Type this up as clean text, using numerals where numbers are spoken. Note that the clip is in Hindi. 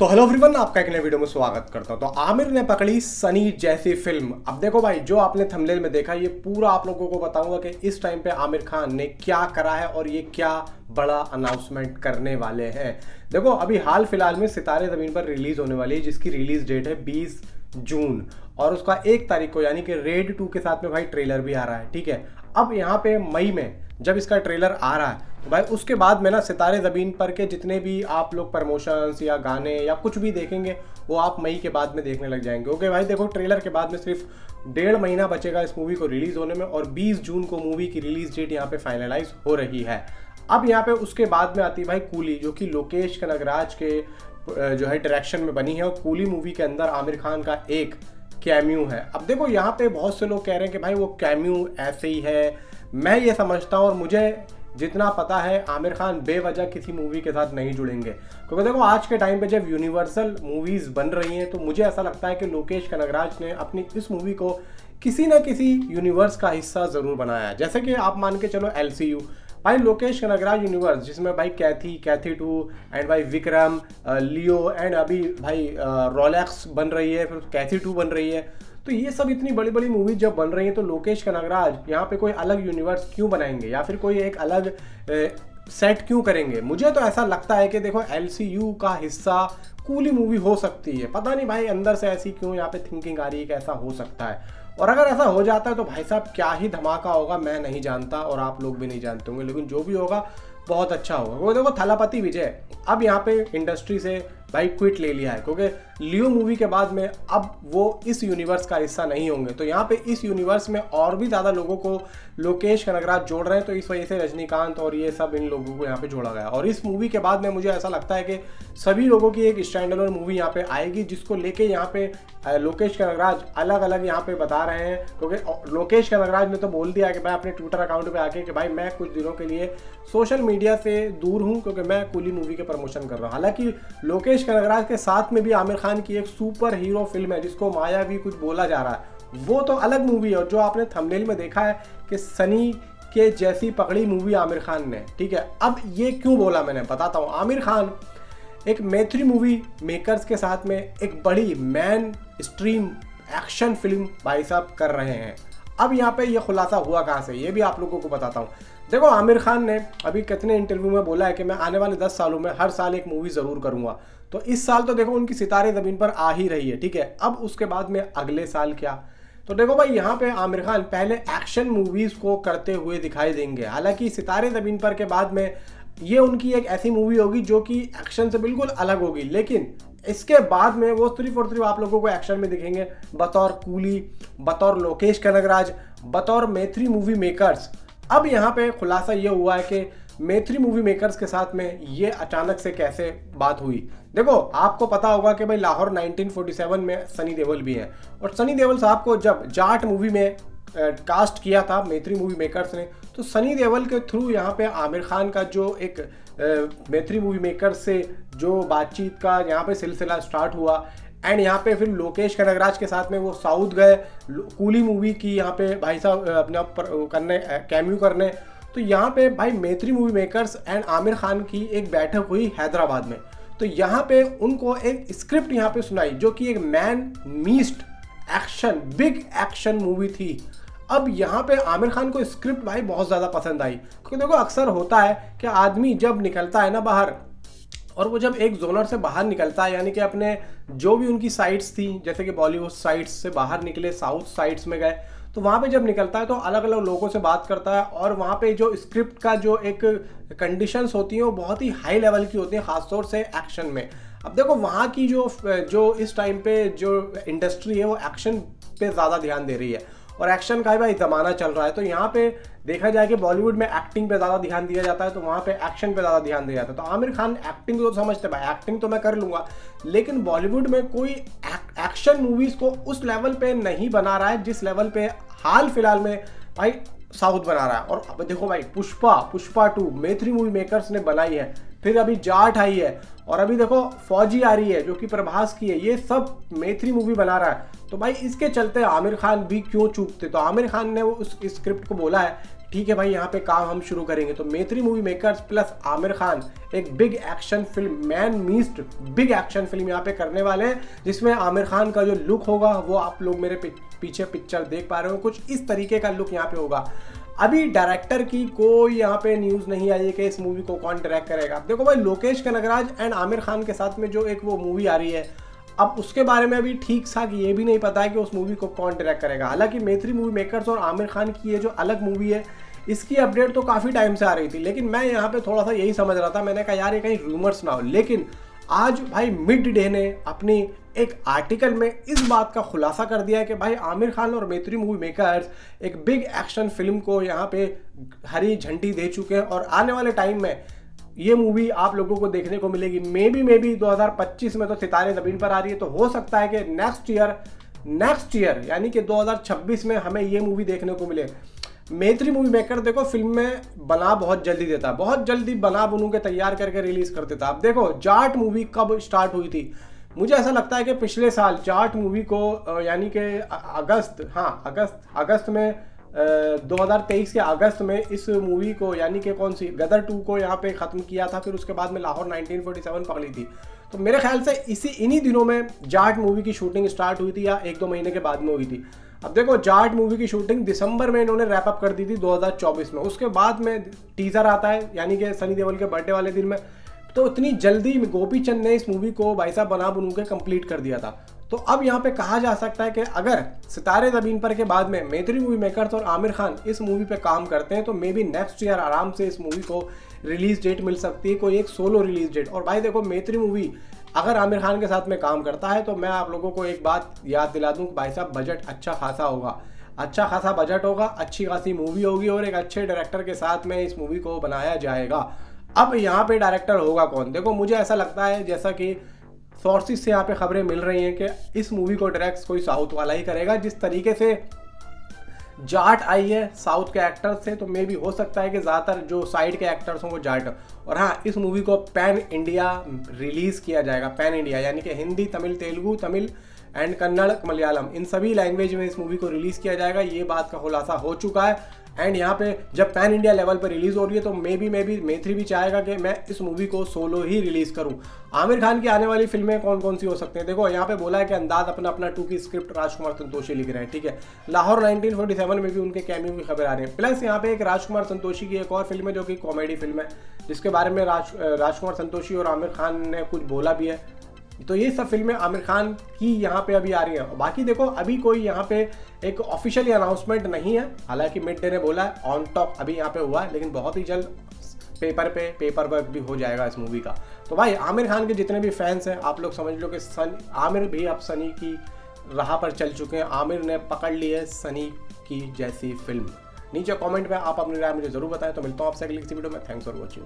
तो हेलो एवरीवन, आपका एक नए वीडियो में स्वागत करता हूं। तो आमिर ने पकड़ी सनी जैसी फिल्म। अब देखो भाई, जो आपने थंबनेल में देखा, ये पूरा आप लोगों को बताऊंगा कि इस टाइम पे आमिर खान ने क्या करा है और ये क्या बड़ा अनाउंसमेंट करने वाले हैं। देखो, अभी हाल फिलहाल में सितारे जमीन पर रिलीज होने वाली है, जिसकी रिलीज डेट है 20 जून और उसका 1 तारीख को यानी कि रेड 2 के साथ में भाई ट्रेलर भी आ रहा है। ठीक है, अब यहाँ पे मई में जब इसका ट्रेलर आ रहा है तो भाई उसके बाद में ना सितारे ज़मीन पर के जितने भी आप लोग प्रमोशंस या गाने या कुछ भी देखेंगे वो आप मई के बाद में देखने लग जाएंगे। ओके भाई, देखो ट्रेलर के बाद में सिर्फ 1.5 महीना बचेगा इस मूवी को रिलीज़ होने में और 20 जून को मूवी की रिलीज डेट यहाँ पे फाइनलाइज हो रही है। अब यहाँ पे उसके बाद में आती है भाई कूली, जो कि लोकेश कनगराज के जो है डायरेक्शन में बनी है और कूली मूवी के अंदर आमिर खान का एक कैमियो है। अब देखो, यहाँ पे बहुत से लोग कह रहे हैं कि भाई वो कैमियो ऐसे ही है। मैं ये समझता हूँ और मुझे जितना पता है आमिर खान बेवजह किसी मूवी के साथ नहीं जुड़ेंगे, क्योंकि देखो आज के टाइम पे जब यूनिवर्सल मूवीज बन रही हैं तो मुझे ऐसा लगता है कि लोकेश कनगराज ने अपनी इस मूवी को किसी ना किसी यूनिवर्स का हिस्सा जरूर बनाया है। जैसे कि आप मान के चलो LCU, भाई लोकेश कनगराज यूनिवर्स जिसमें भाई कैथी 2 एंड भाई विक्रम, लियो एंड अभी भाई रोलेक्स बन रही है, फिर कैथी 2 बन रही है। तो ये सब इतनी बड़ी बड़ी मूवीज जब बन रही हैं तो लोकेश कनगराज यहाँ पे कोई अलग यूनिवर्स क्यों बनाएंगे या फिर कोई एक अलग सेट क्यों करेंगे। मुझे तो ऐसा लगता है कि देखो LCU का हिस्सा कूली मूवी हो सकती है। पता नहीं भाई अंदर से ऐसी क्यों यहाँ पे थिंकिंग आ रही है कि ऐसा हो सकता है, और अगर ऐसा हो जाता है तो भाई साहब क्या ही धमाका होगा मैं नहीं जानता और आप लोग भी नहीं जानते होंगे, लेकिन जो भी होगा बहुत अच्छा होगा। वो देखो थलापति विजय अब यहाँ पे इंडस्ट्री से भाई क्विट ले लिया है, क्योंकि लियो मूवी के बाद में अब वो इस यूनिवर्स का हिस्सा नहीं होंगे। तो यहाँ पे इस यूनिवर्स में और भी ज़्यादा लोगों को लोकेश कनगराज जोड़ रहे हैं, तो इस वजह से रजनीकांत और ये सब इन लोगों को यहाँ पे जोड़ा गया। और इस मूवी के बाद में मुझे ऐसा लगता है कि सभी लोगों की एक स्टैंड अलोन मूवी यहाँ पे आएगी, जिसको लेके यहाँ पे लोकेश कनगराज अलग अलग यहाँ पे बता रहे हैं। क्योंकि लोकेश कनगराज ने तो बोल दिया कि भाई अपने ट्विटर अकाउंट पे आके कि भाई मैं कुछ दिनों के लिए सोशल मीडिया से दूर हूँ क्योंकि मैं कूली मूवी के प्रमोशन कर रहा हूँ। हालांकि लोकेश कनगराज के साथ में भी आमिर खान की एक सुपर हीरो फिल्म है जिसको माया भी कुछ बोला जा रहा है, वो तो अलग मूवी है। और जो आपने थंबनेल में देखा है कि सनी के जैसी पकड़ी मूवी आमिर खान ने, ठीक है। अब ये क्यों बोला मैंने बताता हूँ। आमिर खान एक मैत्री मूवी मेकर्स के साथ में एक बड़ी मैन स्ट्रीम एक्शन फिल्म भाई साहब कर रहे हैं। अब यहाँ पे ये खुलासा हुआ कहाँ से, ये भी आप लोगों को बताता हूँ। देखो आमिर खान ने अभी कितने इंटरव्यू में बोला है कि मैं आने वाले 10 सालों में हर साल एक मूवी ज़रूर करूँगा। तो इस साल तो देखो उनकी सितारे ज़मीन पर आ ही रही है, ठीक है। अब उसके बाद में अगले साल क्या, तो देखो भाई यहाँ पे आमिर खान पहले एक्शन मूवीज़ को करते हुए दिखाई देंगे। हालांकि सितारे ज़मीन पर के बाद में ये उनकी एक ऐसी मूवी होगी जो कि एक्शन से बिल्कुल अलग होगी, लेकिन इसके बाद में वो सिर्फ और सिर्फ आप लोगों को एक्शन में दिखेंगे बतौर कूली, बतौर लोकेश कनगराज, बतौर मैत्री मूवी मेकर्स। अब यहाँ पे खुलासा ये हुआ है कि मैत्री मूवी मेकर्स के साथ में ये अचानक से कैसे बात हुई। देखो आपको पता होगा कि भाई लाहौर 1947 में सनी देओल भी हैं, और सनी देओल साहब को जब जाट मूवी में कास्ट किया था मैत्री मूवी मेकर्स ने, तो सनी देओल के थ्रू यहाँ पे आमिर खान का जो एक मैत्री मूवी मेकर्स से जो बातचीत का यहाँ पे सिलसिला स्टार्ट हुआ, एंड यहाँ पे फिर लोकेश कनगराज के साथ में वो साउथ गए कूली मूवी की यहाँ पे भाई साहब अपने करने कैमियो करने। तो यहाँ पे भाई मैत्री movie makers and Aamir Khan की एक बैठक हुई हैदराबाद में। तो यहाँ पे उनको एक स्क्रिप्ट यहाँ पे सुनाई जो कि एक मैन मीस्ट एक्शन बिग एक्शन मूवी थी। अब यहाँ पे आमिर खान को स्क्रिप्ट भाई बहुत ज़्यादा पसंद आई, क्योंकि देखो अक्सर होता है कि आदमी जब निकलता है ना बाहर, और वो जब एक जोनर से बाहर निकलता है, यानी कि अपने जो भी उनकी साइट्स थी जैसे कि बॉलीवुड साइट्स से बाहर निकले, साउथ साइट्स में गए, तो वहाँ पे जब निकलता है तो अलग अलग लोगों से बात करता है, और वहाँ पे जो स्क्रिप्ट का जो एक कंडीशंस होती हैं वो बहुत ही हाई लेवल की होती हैं, खासतौर से एक्शन में। अब देखो वहाँ की जो इस टाइम पे जो इंडस्ट्री है वो एक्शन पे ज़्यादा ध्यान दे रही है, और एक्शन का भाई ज़माना चल रहा है। तो यहाँ पे देखा जाए कि बॉलीवुड में एक्टिंग पे ज़्यादा ध्यान दिया जाता है, तो वहाँ पे एक्शन पे ज़्यादा ध्यान दिया जाता है। तो आमिर खान एक्टिंग तो समझते हैं भाई, एक्टिंग तो मैं कर लूँगा, लेकिन बॉलीवुड में कोई एक्शन मूवीज़ को उस लेवल पे नहीं बना रहा है जिस लेवल पे हाल फिलहाल में भाई साउथ बना रहा है। और अब देखो भाई पुष्पा 2 मैत्री मूवी मेकर्स ने बनाई है, फिर अभी जाट आई है, और अभी देखो फौजी आ रही है जो कि प्रभास की है, ये सब मैत्री मूवी बना रहा है। तो भाई इसके चलते आमिर खान भी क्यों चूकते। तो आमिर खान ने उस स्क्रिप्ट को बोला है ठीक है भाई यहाँ पे काम हम शुरू करेंगे। तो Mythri movie makers plus Aamir Khan एक बिग एक्शन फिल्म, मैन मीस्ट बिग एक्शन फिल्म यहाँ पे करने वाले हैं, जिसमें आमिर खान का जो लुक होगा वो आप लोग मेरे पीछे पिक्चर देख पा रहे हो, कुछ इस तरीके का लुक यहाँ पे होगा। अभी डायरेक्टर की कोई यहाँ पे न्यूज़ नहीं आई है कि इस मूवी को कौन डायरेक्ट करेगा। अब देखो भाई, लोकेश कनगराज एंड आमिर खान के साथ में जो एक वो मूवी आ रही है, अब उसके बारे में अभी ठीक ठाक ये भी नहीं पता है कि उस मूवी को कौन डायरेक्ट करेगा। हालांकि मैत्री मूवी मेकर्स और आमिर खान की ये जो अलग मूवी है, इसकी अपडेट तो काफ़ी टाइम से आ रही थी, लेकिन मैं यहाँ पे थोड़ा सा यही समझ रहा था, मैंने कहा यार ये कहीं रूमर्स ना हो। लेकिन आज भाई मिड डे ने अपनी एक आर्टिकल में इस बात का खुलासा कर दिया है कि भाई आमिर खान और मैत्री मूवी मेकर्स एक बिग एक्शन फिल्म को यहाँ पे हरी झंडी दे चुके हैं और आने वाले टाइम में ये मूवी आप लोगों को देखने को मिलेगी। मे बी 2025 में तो सितारे ज़मीन पर आ रही है, तो हो सकता है कि नेक्स्ट ईयर यानी कि 2026 में हमें ये मूवी देखने को मिले। मैत्री मूवी मेकर देखो फिल्म में बना बहुत जल्दी देता, बहुत जल्दी बना बनू के तैयार करके रिलीज कर देता। अब देखो जाट मूवी कब स्टार्ट हुई थी, मुझे ऐसा लगता है कि पिछले साल जाट मूवी को यानी कि अगस्त में 2023 के अगस्त में इस मूवी को यानी कि कौन सी गदर 2 को यहाँ पे ख़त्म किया था, फिर उसके बाद में लाहौर 1947 पकड़ी थी। तो मेरे ख्याल से इन्हीं दिनों में जाट मूवी की शूटिंग स्टार्ट हुई थी या 1-2 महीने के बाद में हुई थी। अब देखो जाट मूवी की शूटिंग दिसंबर में इन्होंने रैप अप कर दी थी 2024 में, उसके बाद में टीजर आता है यानी कि सनी देओल के बर्थडे वाले दिन में। तो इतनी जल्दी गोपी चंद ने इस मूवी को भाई साहब बना बनू के कंप्लीट कर दिया था। तो अब यहाँ पे कहा जा सकता है कि अगर सितारे ज़मीन पर के बाद में मैत्री मूवी मेकर्स और आमिर खान इस मूवी पे काम करते हैं तो मे बी नेक्स्ट ईयर आराम से इस मूवी को रिलीज डेट मिल सकती है, कोई एक सोलो रिलीज डेट। और भाई देखो मैत्री मूवी अगर आमिर खान के साथ में काम करता है तो मैं आप लोगों को एक बात याद दिला दूँ, भाई साहब बजट अच्छा खासा होगा, अच्छा खासा बजट होगा, अच्छी खासी मूवी होगी और एक अच्छे डायरेक्टर के साथ में इस मूवी को बनाया जाएगा। अब यहाँ पे डायरेक्टर होगा कौन, देखो मुझे ऐसा लगता है जैसा कि सोर्सेस से यहाँ पे खबरें मिल रही हैं कि इस मूवी को डायरेक्ट कोई साउथ वाला ही करेगा। जिस तरीके से जाट आई है साउथ के एक्टर्स से, तो मे भी हो सकता है कि ज़्यादातर जो साइड के एक्टर्स हों वो जाट। और हाँ, इस मूवी को पैन इंडिया रिलीज़ किया जाएगा, पैन इंडिया यानी कि हिंदी, तमिल, तेलुगु, तमिल एंड कन्नड़, मलयालम, इन सभी लैंग्वेज में इस मूवी को रिलीज़ किया जाएगा। ये बात का खुलासा हो चुका है। एंड यहाँ पे जब पैन इंडिया लेवल पर रिलीज़ हो रही है तो मे बी मैत्री भी चाहेगा कि मैं इस मूवी को सोलो ही रिलीज़ करूँ। आमिर खान की आने वाली फिल्में कौन कौन सी हो सकती हैं, देखो यहाँ पे बोला है कि अंदाज अपना 2 की स्क्रिप्ट राजकुमार संतोषी लिख रहे हैं, ठीक है। लाहौर 1947 में भी उनके कैमियो की खबर आ रही है। प्लस यहाँ पे एक राजकुमार संतोषी की एक और फिल्म है जो कि कॉमेडी फिल्म है, जिसके बारे में राजकुमार संतोषी और आमिर खान ने कुछ बोला भी है। तो ये सब फिल्में आमिर खान की यहाँ पे अभी आ रही हैं। बाकी देखो अभी कोई यहाँ पे एक ऑफिशियली अनाउंसमेंट नहीं है, हालांकि मिड डे ने बोला है ऑन टॉप अभी यहाँ पे हुआ है, लेकिन बहुत ही जल्द पेपर वर्क भी हो जाएगा इस मूवी का। तो भाई आमिर खान के जितने भी फैंस हैं आप लोग समझ लो कि आमिर भी अब सनी की राह पर चल चुके हैं, आमिर ने पकड़ ली है सनी की जैसी फिल्म। नीचे कमेंट में आप अपनी राय मुझे जरूर बताएं। तो मिलता हूँ आपसे अगली किसी वीडियो में। Thanks for watching.